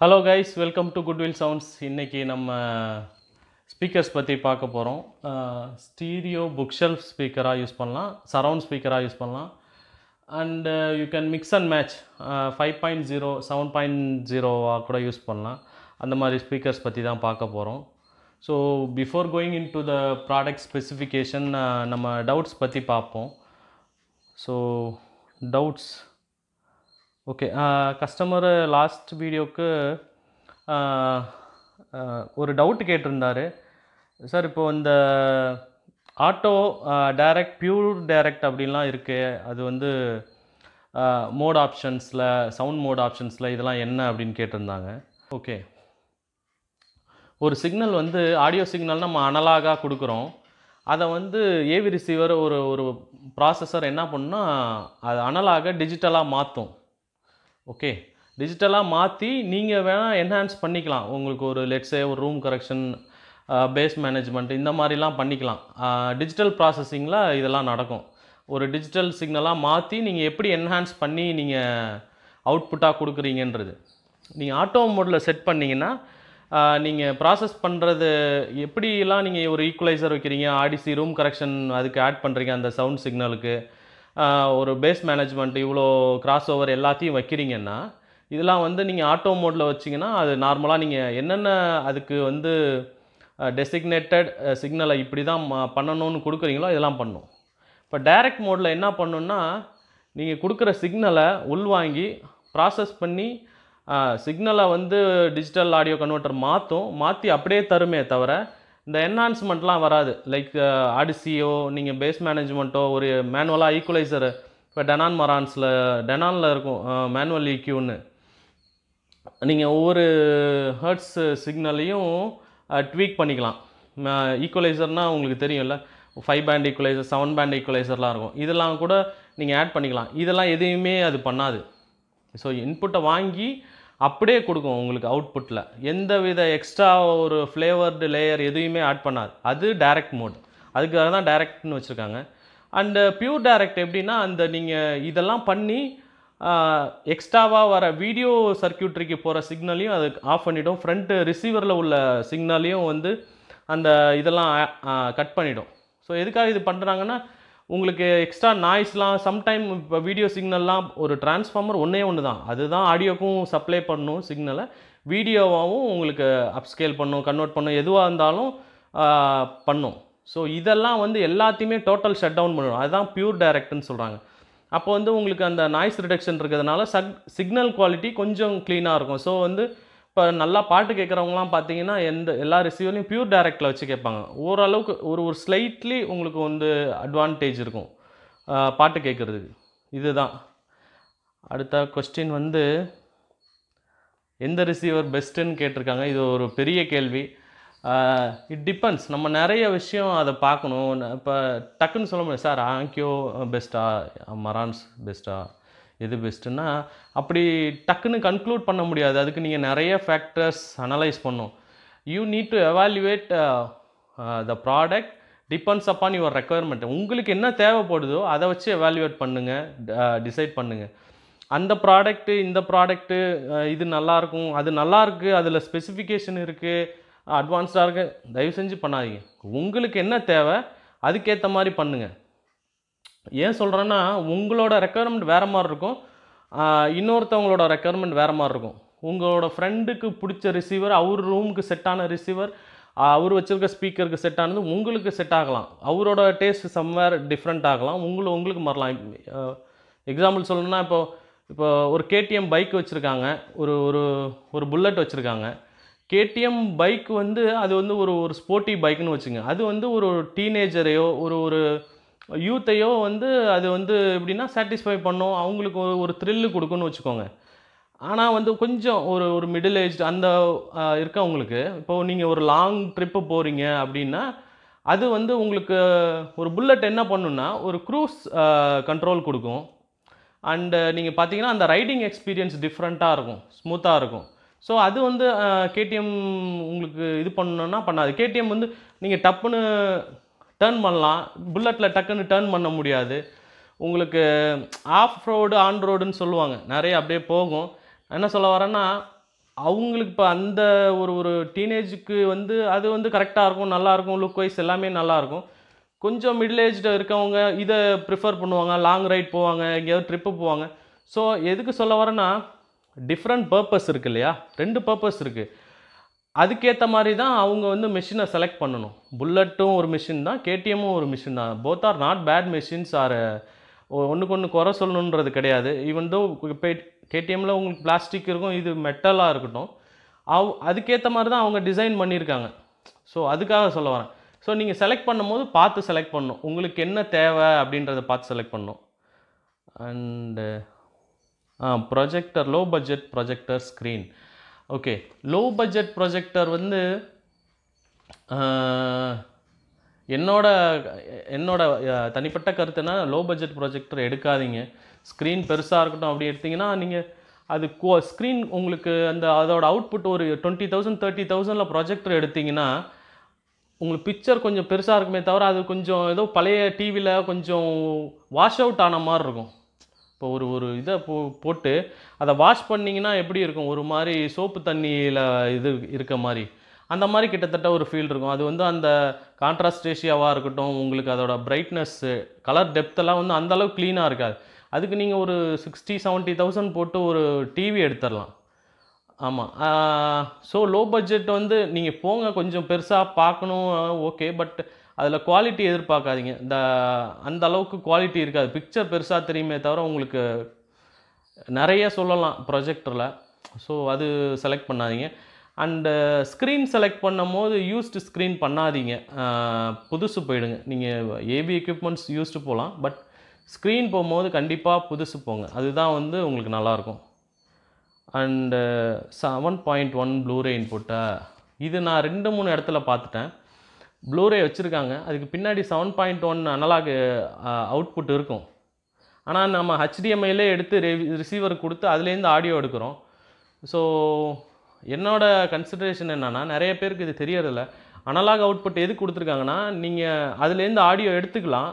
Hello guys, welcome to Goodwill Sounds. இன்னைக்கு நம்ம speakers பற்றி பார்க்க போகிறோம். ஸ்டீரியோ புக் ஷெல்ஃப் ஸ்பீக்கராக யூஸ் பண்ணலாம், சரவுண்ட் ஸ்பீக்கராக யூஸ் பண்ணலாம். And you can mix and match 5.0 7.0 கூட யூஸ் பண்ணலாம். அந்த மாதிரி ஸ்பீக்கர்ஸ் பற்றி தான் பார்க்க போகிறோம். So before going in to the product specification நம்ம டவுட்ஸ் பற்றி பார்ப்போம். So doubts okay, customer last வீடியோவுக்கு ஒரு டவுட் கேட்டிருந்தார். சார் இப்போ இந்த ஆட்டோ டைரக்ட் பியூர் டைரக்ட் அப்படின்லாம் இருக்குது, அது வந்து மோட் ஆப்ஷன்ஸில் சவுண்ட் மோட் ஆப்ஷன்ஸில் இதெல்லாம் என்ன அப்படின்னு கேட்டிருந்தாங்க. ஓகே, ஒரு சிக்னல் வந்து ஆடியோ சிக்னல் நம்ம அனலாகாக கொடுக்குறோம். அதை வந்து ஏவி ரிசீவர் ஒரு ப்ராசஸர் என்ன பண்ணுன்னா அது அனலாக டிஜிட்டலாக மாற்றும். ஓகே, டிஜிட்டலாக மாற்றி நீங்கள் வேணால் என்ஹான்ஸ் பண்ணிக்கலாம். உங்களுக்கு ஒரு லெட்ஸே ஒரு ரூம் கரெக்ஷன், பேஸ் மேனேஜ்மெண்ட் இந்த மாதிரிலாம் பண்ணிக்கலாம். டிஜிட்டல் ப்ராசஸிங்கில் இதெல்லாம் நடக்கும். ஒரு டிஜிட்டல் சிக்னலாக மாற்றி நீங்கள் எப்படி என்ஹான்ஸ் பண்ணி நீங்கள் அவுட்புட்டாக கொடுக்குறீங்கன்றது. நீங்கள் ஆட்டோ மோடில் செட் பண்ணிங்கன்னா நீங்கள் ப்ராசஸ் பண்ணுறது எப்படிலாம் நீங்கள் ஒரு ஈக்குவலைசர் வைக்கிறீங்க, ஆடிசி ரூம் கரெக்ஷன் அதுக்கு ஆட் பண்ணுறீங்க, அந்த சவுண்ட் சிக்னலுக்கு ஒரு பேஸ் மேனேஜ்மெண்ட் இவ்வளோ கிராஸ் ஓவர் எல்லாத்தையும் வைக்கிறீங்கன்னா, இதெல்லாம் வந்து நீங்கள் ஆட்டோ மோடில் வச்சிங்கன்னா அது நார்மலாக நீங்கள் என்னென்ன அதுக்கு வந்து டெசிக்னேட்டட் சிக்னலை இப்படி தான் பண்ணணும்னு கொடுக்குறீங்களோ இதெல்லாம் பண்ணும். இப்போ டைரக்ட் மோடில் என்ன பண்ணுன்னா, நீங்கள் கொடுக்குற சிக்னலை உள்வாங்கி ப்ராசஸ் பண்ணி சிக்னலை வந்து டிஜிட்டல் ஆடியோ கன்வெர்ட்டர் மாற்றி அப்படியே தருமே தவிர இந்த என்ஹான்ஸ்மெண்ட்லாம் வராது. லைக் ஆடிசியோ நீங்கள் பேஸ் மேனேஜ்மெண்ட்டோ ஒரு மேனுவலாக ஈக்குவலைசர் இப்போ டெனானில் இருக்கும் மேனுவல் ஈக்யூன்னு, நீங்கள் ஒவ்வொரு ஹர்ட்ஸ் சிக்னலையும் ட்வீக் பண்ணிக்கலாம். ஈக்குவலைசர்னால் உங்களுக்கு தெரியும்ல, 5 பேண்ட் ஈக்குவலைசர் 7 பேண்ட் ஈக்குவலைசர்லாம் இருக்கும், இதெல்லாம் கூட நீங்கள் ஆட் பண்ணிக்கலாம். இதெல்லாம் எதையுமே அது பண்ணாது. ஸோ இன்புட்டை வாங்கி அப்படியே கொடுக்கும் உங்களுக்கு அவுட்புட்டில். எந்த வித எக்ஸ்ட்ரா ஒரு ஃப்ளேவர்டு லேயர் எதுவுமே ஆட் பண்ணாது. அது டைரக்ட் மோட், அதுக்காக தான் டைரக்ட்னு வச்சுருக்காங்க. அண்டு பியூர் டைரக்ட் எப்படின்னா, அந்த நீங்கள் இதெல்லாம் பண்ணி எக்ஸ்ட்ராவாக வர வீடியோ சர்க்யூட்ரிக்கு போகிற சிக்னலையும் அது ஆஃப் பண்ணிவிடும். ஃப்ரண்ட்டு ரிசீவரில் உள்ள சிக்னலையும் வந்து அந்த இதெல்லாம் கட் பண்ணிவிடும். ஸோ எதுக்காக இது பண்ணுறாங்கன்னா, உங்களுக்கு எக்ஸ்ட்ரா நாய்ஸ்லாம் சம்டைம் இப்போ வீடியோ சிக்னல்லாம் ஒரு டிரான்ஸ்ஃபார்மர் ஒன்றே தான், அதுதான் ஆடியோக்கும் சப்ளை பண்ணும் சிக்னலை, வீடியோவாகவும் உங்களுக்கு அப்ஸ்கேல் பண்ணும், கன்வெர்ட் பண்ணும், எதுவாக இருந்தாலும் பண்ணும். ஸோ இதெல்லாம் வந்து எல்லாத்தையுமே டோட்டல் ஷட் டவுன் பண்ணும். அதுதான் பியூர் டைரக்ட்னு சொல்கிறாங்க. அப்போ வந்து உங்களுக்கு அந்த நாய்ஸ் ரிடக்ஷன் இருக்கிறதுனால சிக்னல் குவாலிட்டி கொஞ்சம் க்ளீனாக இருக்கும். ஸோ வந்து இப்போ நல்லா பாட்டு கேட்குறவங்களாம் பார்த்தீங்கன்னா எல்லா ரிசீவர்லையும் பியூர் டைரக்டில் வச்சு கேட்பாங்க. ஓரளவுக்கு ஒரு ஸ்லைட்லி உங்களுக்கு வந்து அட்வான்டேஜ் இருக்கும் பாட்டு கேட்குறதுக்கு. இதுதான் அடுத்த கொஸ்டின் வந்து எந்த ரிசீவர் பெஸ்ட்டுன்னு கேட்டிருக்காங்க. இது ஒரு பெரிய கேள்வி. இட் டிபெண்ட்ஸ், நம்ம நிறைய விஷயம் அதை பார்க்கணும். இப்போ டக்குன்னு சொல்ல முடியாது, சார் ஆங்கியோ பெஸ்ட்டா மரான்ஸ் பெஸ்ட்டா எது பெஸ்ட்டுன்னா அப்படி டக்குன்னு கன்க்ளூட் பண்ண முடியாது. அதுக்கு நீங்கள் நிறைய ஃபேக்டர்ஸ் அனலைஸ் பண்ணும். You need to evaluate the product depends upon your requirement. உங்களுக்கு என்ன தேவைப்படுதோ அதை வச்சு எவாலுவேட் பண்ணுங்கள், டிசைட் பண்ணுங்கள். அந்த ப்ராடக்ட்டு இந்த ப்ராடக்ட்டு இது நல்லாயிருக்கும், அது நல்லாயிருக்கு, அதில் ஸ்பெசிஃபிகேஷன் இருக்குது, அட்வான்ஸ்டாக இருக்குது, தயவு செஞ்சு பண்ணாதீங்க. உங்களுக்கு என்ன தேவை அதுக்கேற்ற மாதிரி பண்ணுங்கள். ஏன் சொல்கிறேன்னா, உங்களோட ரெக்குயர்மெண்ட் வேறு மாதிரி இருக்கும், இன்னொருத்தவங்களோட ரெக்குயர்மெண்ட் வேறு மாதிரி இருக்கும். உங்களோட ஃப்ரெண்டுக்கு பிடிச்ச ரிசீவர், அவர் ரூமுக்கு செட்டான ரிசீவர், அவர் வச்சுருக்க ஸ்பீக்கருக்கு செட் ஆனது உங்களுக்கு செட் ஆகலாம். அவரோட டேஸ்ட் சம்வேர் டிஃப்ரெண்ட் ஆகலாம், உங்களுக்கு மாறலாம். எக்ஸாம்பிள் சொல்லணுன்னா, இப்போ ஒரு கேடிஎம் பைக் வச்சுருக்காங்க, ஒரு ஒரு ஒரு புல்லட் வச்சுருக்காங்க. கேடிஎம் பைக் வந்து அது வந்து ஒரு ஸ்போர்ட்டி பைக்குன்னு வச்சுங்க. அது வந்து ஒரு டீனேஜரையோ ஒரு யூத்தையோ வந்து அது வந்து எப்படின்னா சாட்டிஸ்ஃபை பண்ணும், அவங்களுக்கு ஒரு த்ரில்லு கொடுக்குன்னு வச்சுக்கோங்க. ஆனால் வந்து கொஞ்சம் ஒரு மிடில் ஏஜ் அந்த இருக்கவங்களுக்கு, இப்போது நீங்கள் ஒரு லாங் ட்ரிப்பு போகிறீங்க அப்படின்னா, அது வந்து உங்களுக்கு ஒரு புல்லட் என்ன பண்ணுன்னா ஒரு க்ரூஸ் கண்ட்ரோல் கொடுக்கும். அண்டு நீங்கள் பார்த்தீங்கன்னா அந்த ரைடிங் எக்ஸ்பீரியன்ஸ் டிஃப்ரெண்ட்டாக இருக்கும், ஸ்மூத்தாக இருக்கும். ஸோ அது வந்து கேடிஎம் உங்களுக்கு இது பண்ணணுன்னா பண்ணாது. கேடிஎம் வந்து நீங்கள் டப்புன்னு டேர்ன் பண்ணலாம், புல்லட்டில் டக்குன்னு டேர்ன் பண்ண முடியாது. உங்களுக்கு ஆஃப் ரோடு ஆன் ரோடுன்னு சொல்லுவாங்க, நிறைய அப்படியே போகும். என்ன சொல்ல வரேன்னா, அவங்களுக்கு இப்போ அந்த ஒரு ஒரு டீனேஜுக்கு வந்து அது வந்து கரெக்டாக இருக்கும், நல்லாயிருக்கும், லுக் வைஸ் எல்லாமே நல்லாயிருக்கும். கொஞ்சம் மிடில் ஏஜ்டு இருக்கவங்க இதை ப்ரிஃபர் பண்ணுவாங்க, லாங் ரைட் போவாங்க, எங்கேயாவது ட்ரிப்பு போவாங்க. ஸோ எதுக்கு சொல்ல வரேன்னா, டிஃப்ரெண்ட் பர்ப்பஸ் இருக்கு இல்லையா? 2 பர்ப்பஸ் இருக்குது. அதுக்கேற்ற மாதிரி தான் அவங்க வந்து மெஷினை செலக்ட் பண்ணணும். புல்லட்டும் ஒரு மிஷின் தான், கேடிஎம்மும் ஒரு மிஷின் தான். Both are not bad machines. ஆர் ஒன்றுக்கு ஒன்று குறை சொல்லணுன்றது கிடையாது. ஈவன் தோ இப்போ கேடிஎம்மில் உங்களுக்கு பிளாஸ்டிக் இருக்கும், இது மெட்டலாக இருக்கட்டும். அதுக்கேற்ற மாதிரி தான் அவங்க டிசைன் பண்ணியிருக்காங்க. ஸோ அதுக்காக சொல்ல வரேன். ஸோ நீங்கள் செலக்ட் பண்ணும்போது பார்த்து செலக்ட் பண்ணணும். உங்களுக்கு என்ன தேவை அப்படின்றத பார்த்து செலக்ட் பண்ணணும். And projector, low budget projector screen. Okay, low budget projector வந்து என்னோட தனிப்பட்ட கருத்துனா, லோ பட்ஜெட் ப்ரொஜெக்டர் எடுக்காதீங்க. ஸ்க்ரீன் பெருசாக இருக்கட்டும் அப்படி எடுத்திங்கன்னா, நீங்கள் அது ஸ்க்ரீன் உங்களுக்கு அதோட அவுட்புட் ஒரு 20,000 30,000ல் ப்ரொஜெக்டர் எடுத்திங்கன்னா, உங்களுக்கு பிக்சர் கொஞ்சம் பெருசாக இருக்குமே தவிர, அது கொஞ்சம் ஏதோ பழைய டிவியில் கொஞ்சம் வாஷ் அவுட் ஆன மாதிரி இருக்கும். இப்போ ஒரு இதை போட்டு அதை வாஷ் பண்ணிங்கன்னா எப்படி இருக்கும், ஒரு மாதிரி சோப்பு தண்ணியில் இது இருக்க மாதிரி, அந்த மாதிரி கிட்டத்தட்ட ஒரு ஃபீல் இருக்கும். அது வந்து அந்த கான்ட்ராஸ்ட் ரேஷியோவாக இருக்கட்டும், உங்களுக்கு அதோட பிரைட்னஸ்ஸு, கலர் டெப்த்தெல்லாம் வந்து அந்தளவுக்கு க்ளீனாக இருக்காது. அதுக்கு நீங்கள் ஒரு 60,000 70,000 போட்டு ஒரு டிவி எடுத்துடலாம். ஆமாம். ஸோ லோ பட்ஜெட் வந்து நீங்கள் போங்க, கொஞ்சம் பெருசாக பார்க்கணும், ஓகே. பட் அதில் குவாலிட்டி எதிர்பார்க்காதீங்க. அந்த அளவுக்கு குவாலிட்டி இருக்காது. பிக்சர் பெருசாக தெரியுமே தவிர உங்களுக்கு நிறைய சொல்லலாம் ப்ரொஜெக்டரில். ஸோ அது செலக்ட் பண்ணாதீங்க. அண்டு ஸ்க்ரீன் செலக்ட் பண்ணும்போது யூஸ்டு ஸ்க்ரீன் பண்ணாதீங்க, புதுசு போயிடுங்க. நீங்கள் ஏபி எக்யூப்மெண்ட்ஸ் யூஸ்டு போகலாம், பட் ஸ்க்ரீன் போகும்போது கண்டிப்பாக புதுசு போங்க. அதுதான் வந்து உங்களுக்கு நல்லாயிருக்கும். அண்டு 7.1 ப்ளூரே இன்புட்டா, இது நான் 2-3 இடத்துல பார்த்துட்டேன். ப்ளூரே வச்சுருக்காங்க, அதுக்கு பின்னாடி 7.1 அனலாக் அவுட்புட் இருக்கும். ஆனால் நம்ம ஹெச்டிஎம்ஐலே எடுத்து ரிசீவர் கொடுத்து அதுலேருந்து ஆடியோ எடுக்கிறோம். ஸோ என்னோட கன்சிடரேஷன் என்னென்னா, நிறைய பேருக்கு இது தெரியறதில்ல. அனலாக் அவுட்புட் எது கொடுத்துருக்காங்கன்னா, நீங்கள் அதுலேருந்து ஆடியோ எடுத்துக்கலாம்.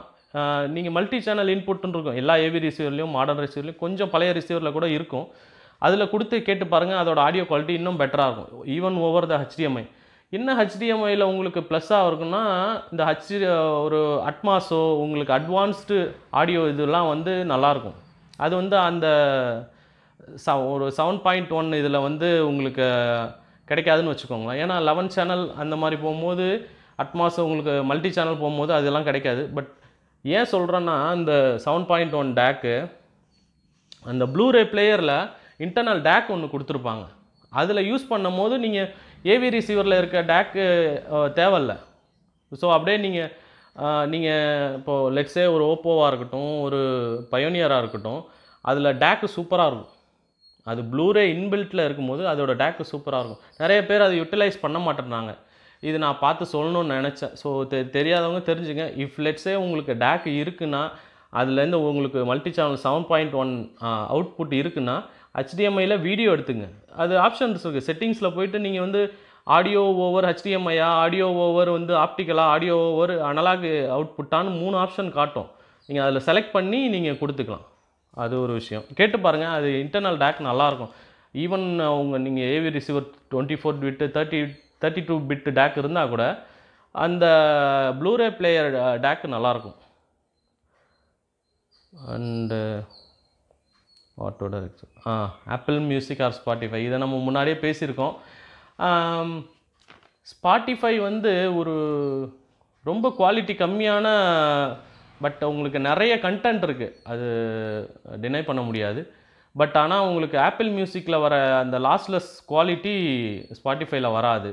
நீங்கள் மல்டி சேனல் இன்புட்னு இருக்கும் எல்லா ஏவி ரிசீவர்லேயும், மாடர்ன் ரிசீவர்லேயும், கொஞ்சம் பழைய ரிசீவரில் கூட இருக்கும். அதில் கொடுத்து கேட்டு பாருங்கள், அதோட ஆடியோ குவாலிட்டி இன்னும் பெட்டராக இருக்கும், ஈவன் ஓவர் த ஹெச்டிஎம்ஐ. என்ன ஹெச்டிஎம்ஐயில் உங்களுக்கு ப்ளஸ்ஸாக இருக்குன்னா, இந்த ஒரு அட்மாஸோ உங்களுக்கு அட்வான்ஸ்டு ஆடியோ இதெல்லாம் வந்து நல்லாயிருக்கும். அது வந்து அந்த ஒரு 7.1 இதில் வந்து உங்களுக்கு கிடைக்காதுன்னு வச்சுக்கோங்களேன். ஏன்னா 11 சேனல் அந்த மாதிரி போகும்போது, அட்மாஸ் உங்களுக்கு மல்டி சேனல் போகும்போது அதெல்லாம் கிடைக்காது. பட் ஏன் சொல்கிறேன்னா, இந்த 7.1 டேக்கு அந்த ப்ளூரே பிளேயரில் இன்டர்னல் டேக் ஒன்று கொடுத்துருப்பாங்க. அதில் யூஸ் பண்ணும்போது நீங்கள் ஏவி ரிசீவரில் இருக்க டேக்கு தேவையில்ல. ஸோ அப்படியே நீங்கள் இப்போது லெட்ஸே ஒரு ஓப்போவாக இருக்கட்டும், ஒரு பயோனியராக இருக்கட்டும், அதில் டேக்கு சூப்பராக இருக்கும். அது ப்ளூரே இன்பில்ட்டில் இருக்கும்போது அதோட டேக்கு சூப்பராக இருக்கும். நிறைய பேர் அதை யூட்டிலைஸ் பண்ண மாட்டேறாங்க. இது நான் பார்த்து சொல்லணும்னு நினச்சேன். ஸோ தெரியாதவங்க தெரிஞ்சுங்க. இஃப் லெட்ஸே உங்களுக்கு டேக் இருக்குன்னா, அதுலேருந்து உங்களுக்கு மல்டி சேனல் 7.1 அவுட்புட் இருக்குன்னா, ஹெச்டிஎம்ஐயில் வீடியோ எடுத்துங்க. அது ஆப்ஷன்ஸ் இருக்குது. செட்டிங்ஸில் போய்ட்டு நீங்கள் வந்து ஆடியோ ஓவர் ஹெச்டிஎம்ஐயா, ஆடியோ ஓவர் வந்து ஆப்டிக்கலா, ஆடியோ ஓவர் அனலாக் அவுட்புட்டான்னு 3 ஆப்ஷன் காட்டும். நீங்கள் அதில் செலக்ட் பண்ணி நீங்கள் கொடுத்துக்கலாம். அது ஒரு விஷயம். கேட்டு பாருங்கள், அது இன்டர்னல் டேக் நல்லாயிருக்கும். ஈவன் நீங்கள் AV receiver 24 bit 32 bit DAC இருந்தால் கூட அந்த ப்ளூரே பிளேயர் டேக்கு நல்லாயிருக்கும். அண்டு வாட்டோட ஆப்பிள் மியூசிக் ஆர் ஸ்பாட்டிஃபை, இதை நம்ம முன்னாடியே பேசியிருக்கோம். ஸ்பாட்டிஃபை வந்து ஒரு ரொம்ப குவாலிட்டி கம்மியான, பட் உங்களுக்கு நிறைய கண்டென்ட் இருக்குது, அது டினை பண்ண முடியாது. பட் ஆனால் உங்களுக்கு ஆப்பிள் மியூசிக்கில் வர அந்த லாஸ்லெஸ் குவாலிட்டி ஸ்பாட்டிஃபைல வராது.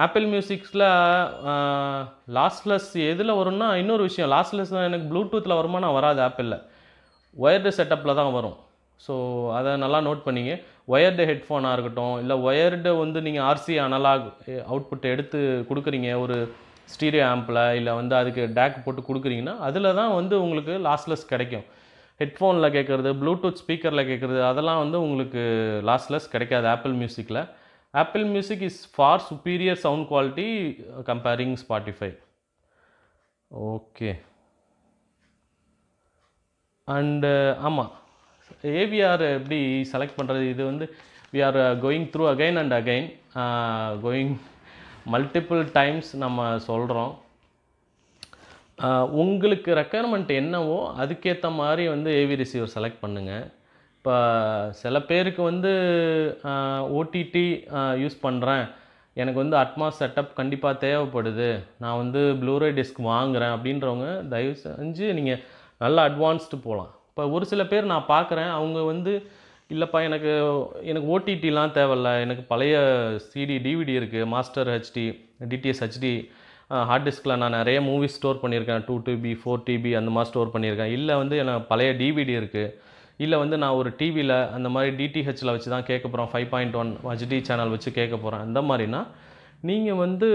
ஆப்பிள் மியூசிக்ஸில் லாஸ்லெஸ் எதில் வரும்னா, இன்னொரு விஷயம், லாஸ்லெஸ் எனக்கு ப்ளூடூத்தில் வருமானா வராது, ஆப்பிளில் ஒயர்டு செட்டப்பில் தான் வரும். ஸோ அதை நல்லா நோட் பண்ணிங்க. ஒயர்டு ஹெட்ஃபோனாக இருக்கட்டும், இல்லை ஒயர்டு வந்து நீங்கள் ஆர்சி அனலாக் அவுட்புட் எடுத்து கொடுக்குறீங்க ஒரு ஸ்டீரியோ ஆம்பில், இல்லை வந்து அதுக்கு டேக் போட்டு கொடுக்குறீங்கன்னா, அதில் தான் வந்து உங்களுக்கு லாஸ்லெஸ் கிடைக்கும். ஹெட்ஃபோனில் கேட்குறது, ப்ளூடூத் ஸ்பீக்கரில் கேட்குறது, அதெல்லாம் வந்து உங்களுக்கு லாஸ்லெஸ் கிடைக்காது ஆப்பிள் மியூசிக்கில். Apple music is for superior sound quality comparing Spotify. Okay. And ஆமாம், ஏவிஆர் எப்படி செலக்ட் பண்ணுறது, இது வந்து we are going through again and again, going multiple times நம்ம சொல்கிறோம். உங்களுக்கு ரெக்குயர்மெண்ட் என்னவோ அதுக்கேற்ற மாதிரி வந்து ஏவி ரிசீவர் செலக்ட் பண்ணுங்கள். இப்போ சில பேருக்கு வந்து ஓடிடி யூஸ் பண்ணுறேன், எனக்கு வந்து அட்மாஸ் செட்டப் கண்டிப்பாக தேவைப்படுது, நான் வந்து ப்ளூரே டிஸ்க் வாங்குகிறேன் அப்படின்றவங்க தயவு செஞ்சு நீங்கள் நல்லா அட்வான்ஸ்டு போகலாம். இப்போ ஒரு சில பேர் நான் பார்க்குறேன், அவங்க வந்து இல்லைப்பா எனக்கு ஓடிடிலாம் தேவையில்ல, எனக்கு பழைய சிடி டிவிடி இருக்குது, master HD DTS HD hard டிஸ்கில் நான் நிறைய மூவிஸ் ஸ்டோர் பண்ணியிருக்கேன், 2 TB 4 TB அந்த மாதிரி ஸ்டோர் பண்ணியிருக்கேன், இல்லை வந்து எனக்கு பழைய டிவிடி இருக்குது, இல்லை வந்து நான் ஒரு டிவியில் அந்த மாதிரி டிடிஹெச்சில் வச்சு தான் கேட்க போகிறேன், 5.1 ஹெச்டி சேனல் வச்சு கேட்க போகிறேன், அந்த மாதிரினா நீங்கள் வந்து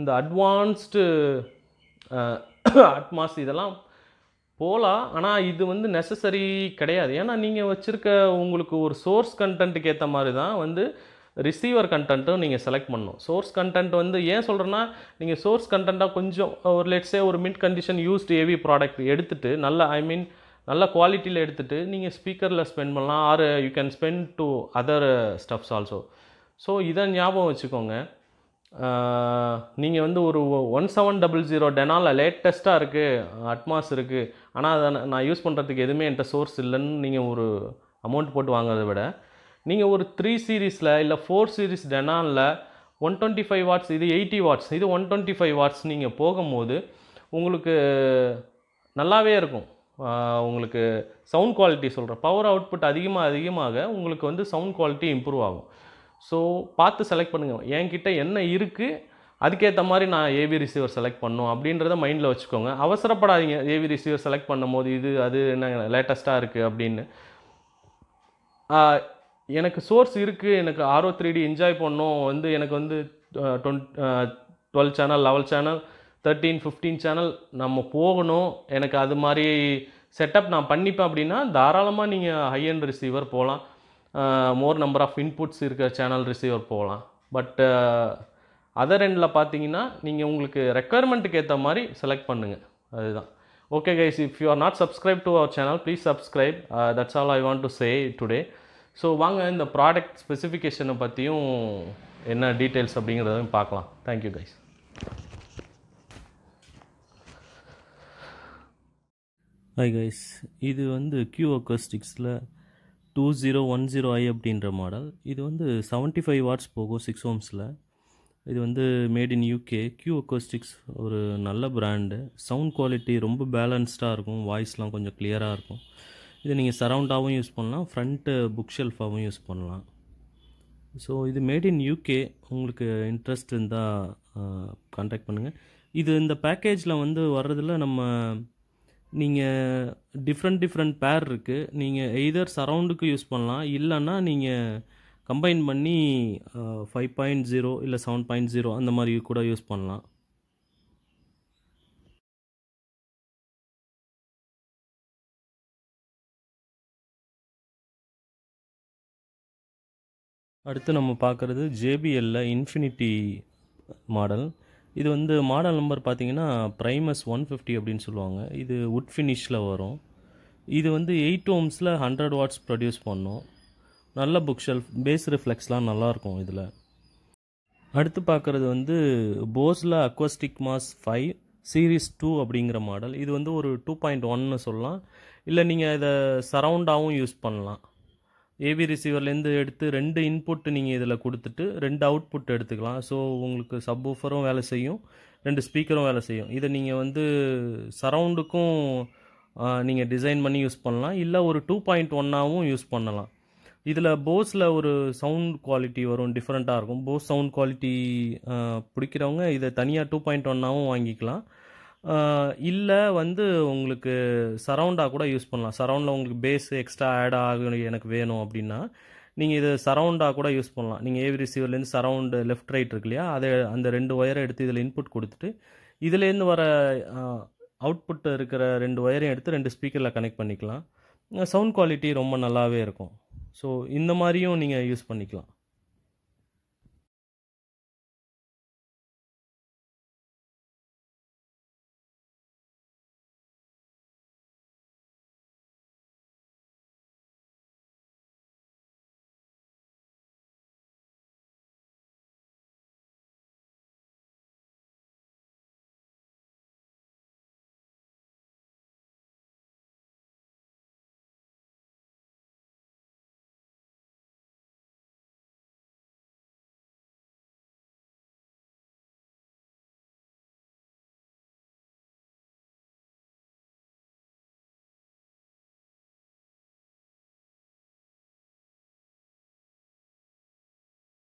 இந்த அட்வான்ஸ்டு அட்மாஸ் இதெல்லாம் போகலாம். ஆனால் இது வந்து நெசசரி கிடையாது. ஏன்னா நீங்கள் வச்சுருக்க உங்களுக்கு ஒரு சோர்ஸ் கண்டென்ட்டுக்கு ஏற்ற மாதிரி தான் வந்து ரிசீவர் கண்டென்ட்டும் நீங்கள் செலக்ட் பண்ணணும். சோர்ஸ் கண்டென்ட் வந்து ஏன் சொல்கிறேன்னா, நீங்கள் சோர்ஸ் கண்டென்ட்டாக கொஞ்சம் ஒரு லெட்ஸே ஒரு mid condition used AV product எடுத்துகிட்டு நல்ல குவாலிட்டியில் எடுத்துகிட்டு நீங்கள் ஸ்பீக்கரில் ஸ்பெண்ட் பண்ணலாம், are you can spend to other stubs also. So இதை ஞாபகம் வச்சுக்கோங்க. நீங்கள் வந்து ஒரு 1700 டெனாலில் லேட்டஸ்ட்டாக இருக்குது, அட்மாஸ் இருக்குது, ஆனால் அதை நான் யூஸ் பண்ணுறதுக்கு எதுவுமே என்கிட்ட சோர்ஸ் இல்லைன்னு நீங்கள் ஒரு அமௌண்ட் போட்டு வாங்குறதை விட, நீங்கள் ஒரு 3 சீரீஸில் இல்லை 4 சீரீஸ் டெனாலில் 125 வாட்ஸ், இது 80 வாட்ஸ், இது 125 வாட்ஸ் நீங்கள் போகும்போது உங்களுக்கு நல்லாவே இருக்கும். உங்களுக்கு சவுண்ட் குவாலிட்டி சொல்கிறேன், பவர் அவுட்புட் அதிகமாக உங்களுக்கு வந்து சவுண்ட் குவாலிட்டி இம்ப்ரூவ் ஆகும். ஸோ பார்த்து செலக்ட் பண்ணுங்கள். என்கிட்ட என்ன இருக்குது அதுக்கேற்ற மாதிரி நான் ஏவி ரிசீவர் செலக்ட் பண்ணணும் அப்படின்றத மைண்டில் வச்சுக்கோங்க. அவசரப்படாதீங்க ஏவி ரிசீவர் செலக்ட் பண்ணும் போது இது அது என்ன லேட்டஸ்ட்டாக இருக்குது அப்படின்னு. எனக்கு சோர்ஸ் இருக்குது, எனக்கு RO 3D என்ஜாய் பண்ணணும், வந்து எனக்கு வந்து 12 சேனல் 11 சேனல் 13 15 சேனல் நம்ம போகணும், எனக்கு அது மாதிரி செட்டப் நான் பண்ணிப்பேன் அப்படின்னா தாராளமாக நீங்கள் ஹை அண்ட் ரிசீவர் போகலாம், மோர் நம்பர் ஆஃப் இன்புட்ஸ் இருக்கிற சேனல் ரிசீவர் போகலாம். பட் அதர் எண்டில் பார்த்தீங்கன்னா நீங்கள் உங்களுக்கு ரெக்குயர்மெண்ட்டுக்கு ஏற்ற மாதிரி செலக்ட் பண்ணுங்கள், அதுதான். Okay guys, if you are not subscribe to our channel please subscribe. That's all I want to say today. So வாங்க இந்த ப்ராடக்ட் ஸ்பெசிஃபிகேஷனை பற்றியும் என்ன டீட்டெயில்ஸ் அப்படிங்கிறதையும் பார்க்கலாம். Thank you guys. ஹாய் கைஸ், இது வந்து Q அக்கோஸ்டிக்ஸில் 2010i அப்படின்ற மாடல். இது வந்து 75 வாட்ஸ் போகும் 6 ohmஸில். இது வந்து made in UK. Q acoustics ஒரு நல்ல பிராண்டு. சவுண்ட் குவாலிட்டி ரொம்ப பேலன்ஸ்டாக இருக்கும், வாய்ஸ்லாம் கொஞ்சம் கிளியராக இருக்கும். இது நீங்கள் சரவுண்டாகவும் யூஸ் பண்ணலாம், ஃப்ரண்ட்டு புக் ஷெல்ஃபாகவும் யூஸ் பண்ணலாம். ஸோ இது மேட் இன் UK. உங்களுக்கு இன்ட்ரெஸ்ட் இருந்தால் கான்டாக்ட் பண்ணுங்கள். இது இந்த பேக்கேஜில் வந்து வர்றதில் நீங்கள் டிஃப்ரெண்ட் பேர் இருக்குது. நீங்கள் எய்தர் சரவுண்டுக்கு யூஸ் பண்ணலாம், இல்லைன்னா நீங்கள் கம்பைன் பண்ணி 5.0 இல்லை 7.0 அந்த மாதிரி கூட யூஸ் பண்ணலாம். அடுத்து நம்ம பார்க்குறது JBLல இன்ஃபினிட்டி மாடல். இது வந்து மாடல் நம்பர் பார்த்தீங்கன்னா ப்ரைமஸ் 150 அப்படின்னு சொல்லுவாங்க. இது வுட் ஃபினிஷில் வரும். இது வந்து 8 ohmஸில் 100 வாட்ஸ் ப்ரொடியூஸ் பண்ணும். நல்ல புக் ஷெல்ஃப், பேஸ் ரிஃப்ளெக்ஸ்லாம் நல்லாயிருக்கும் இதில். அடுத்து பார்க்குறது வந்து போஸில் அக்வாஸ்டிக் மாஸ் 5 சீரீஸ் 2 அப்படிங்கிற மாடல். இது வந்து ஒரு 2.1ன்னு சொல்லலாம், இல்லை நீங்கள் இதை சரவுண்டாகவும் யூஸ் பண்ணலாம். ஏவி ரிசீவர்லேருந்து எடுத்து 2 இன்புட் நீங்கள் இதில் கொடுத்துட்டு 2 அவுட்புட் எடுத்துக்கலாம். ஸோ உங்களுக்கு சப்வூஃபரும் வேலை செய்யும், 2 ஸ்பீக்கரும் வேலை செய்யும். இதை நீங்கள் வந்து சரவுண்டுக்கும் நீங்கள் டிசைன் பண்ணி யூஸ் பண்ணலாம், இல்லை ஒரு 2.1ஆகவும் யூஸ் பண்ணலாம். இதில் போஸில் ஒரு சவுண்ட் குவாலிட்டி வரும், டிஃப்ரெண்ட்டாக இருக்கும். போஸ் சவுண்ட் குவாலிட்டி பிடிக்கிறவங்க இதை தனியாக 2.1ஆகவும் வாங்கிக்கலாம், இல்லை வந்து உங்களுக்கு சரவுண்டாக கூட யூஸ் பண்ணலாம். சரவுண்டில் உங்களுக்கு பேஸ் எக்ஸ்ட்ரா ஆட் ஆகும் எனக்கு வேணும் அப்படின்னா நீங்கள் இதை சரவுண்டாக கூட யூஸ் பண்ணலாம். நீங்கள் ஏவி ரிசீவர்லேருந்து சரவுண்டு லெஃப்ட் ரைட் இருக்கு இல்லையா, அதை அந்த 2 ஒயரை எடுத்து இதில் இன்புட் கொடுத்துட்டு இதுலேருந்து வர அவுட்புட் இருக்கிற 2 ஒயரையும் எடுத்து 2 ஸ்பீக்கரில் கனெக்ட் பண்ணிக்கலாம். சவுண்ட் குவாலிட்டி ரொம்ப நல்லாவே இருக்கும். ஸோ இந்த மாதிரியும் நீங்கள் யூஸ் பண்ணிக்கலாம்.